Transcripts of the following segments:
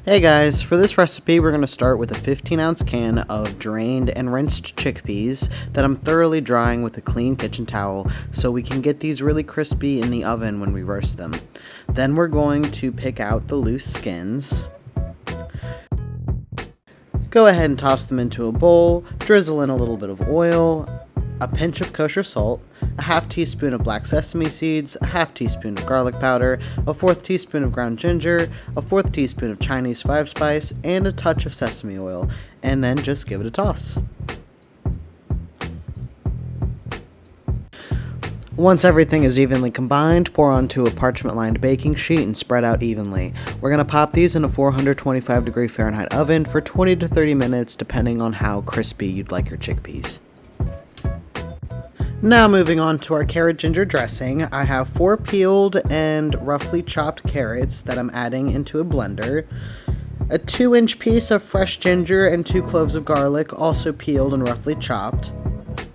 Hey guys, for this recipe we're going to start with a 15-ounce can of drained and rinsed chickpeas that I'm thoroughly drying with a clean kitchen towel so we can get these really crispy in the oven when we roast them. Then we're going to pick out the loose skins. Go ahead and toss them into a bowl, drizzle in a little bit of oil, a pinch of kosher salt, a half teaspoon of black sesame seeds, a half teaspoon of garlic powder, a fourth teaspoon of ground ginger, a fourth teaspoon of Chinese 5-spice, and a touch of sesame oil, and then just give it a toss. Once everything is evenly combined, pour onto a parchment-lined baking sheet and spread out evenly. We're going to pop these in a 425-degree Fahrenheit oven for 20 to 30 minutes depending on how crispy you'd like your chickpeas. Now moving on to our carrot ginger dressing, I have 4 peeled and roughly chopped carrots that I'm adding into a blender, a 2-inch piece of fresh ginger and 2 cloves of garlic also peeled and roughly chopped,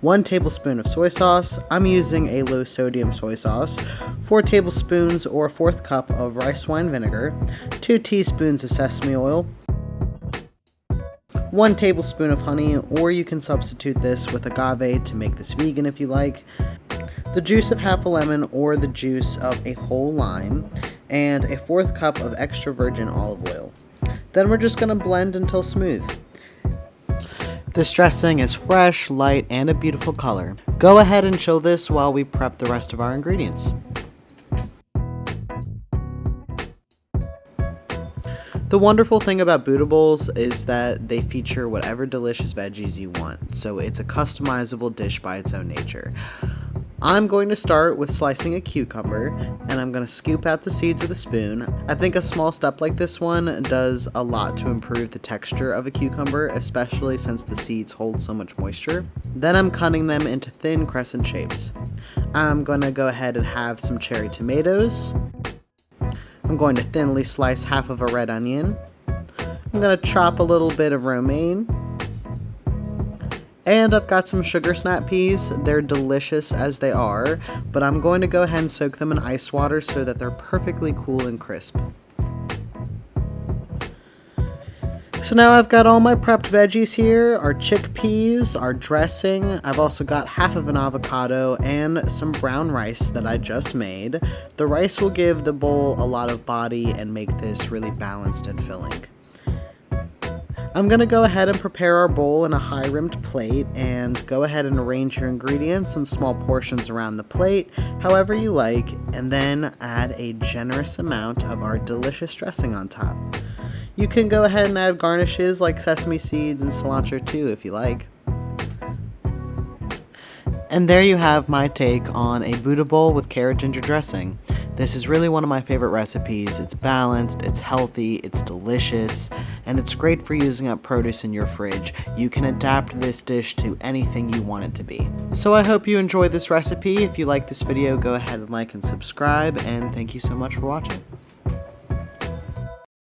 1 tablespoon of soy sauce, I'm using a low sodium soy sauce, 4 tablespoons or 1/4 cup of rice wine vinegar, 2 teaspoons of sesame oil, 1 tablespoon of honey, or you can substitute this with agave to make this vegan if you like, the juice of half a lemon or the juice of a whole lime, and a 1/4 cup of extra virgin olive oil. Then we're just going to blend until smooth. This dressing is fresh, light, and a beautiful color. Go ahead and chill this while we prep the rest of our ingredients. The wonderful thing about Buddha bowls is that they feature whatever delicious veggies you want, so it's a customizable dish by its own nature. I'm going to start with slicing a cucumber, and I'm going to scoop out the seeds with a spoon. I think a small step like this one does a lot to improve the texture of a cucumber, especially since the seeds hold so much moisture. Then I'm cutting them into thin crescent shapes. I'm going to go ahead and have some cherry tomatoes. I'm going to thinly slice half of a red onion. I'm going to chop a little bit of romaine. And I've got some sugar snap peas. They're delicious as they are, but I'm going to go ahead and soak them in ice water so that they're perfectly cool and crisp. So now I've got all my prepped veggies here, our chickpeas, our dressing. I've also got half of an avocado and some brown rice that I just made. The rice will give the bowl a lot of body and make this really balanced and filling. I'm going to go ahead and prepare our bowl in a high-rimmed plate and go ahead and arrange your ingredients in small portions around the plate, however you like, and then add a generous amount of our delicious dressing on top. You can go ahead and add garnishes like sesame seeds and cilantro too if you like. And there you have my take on a Buddha bowl with carrot ginger dressing. This is really one of my favorite recipes. It's balanced, it's healthy, it's delicious, and it's great for using up produce in your fridge. You can adapt this dish to anything you want it to be. So I hope you enjoyed this recipe. If you like this video, go ahead and like and subscribe, and thank you so much for watching.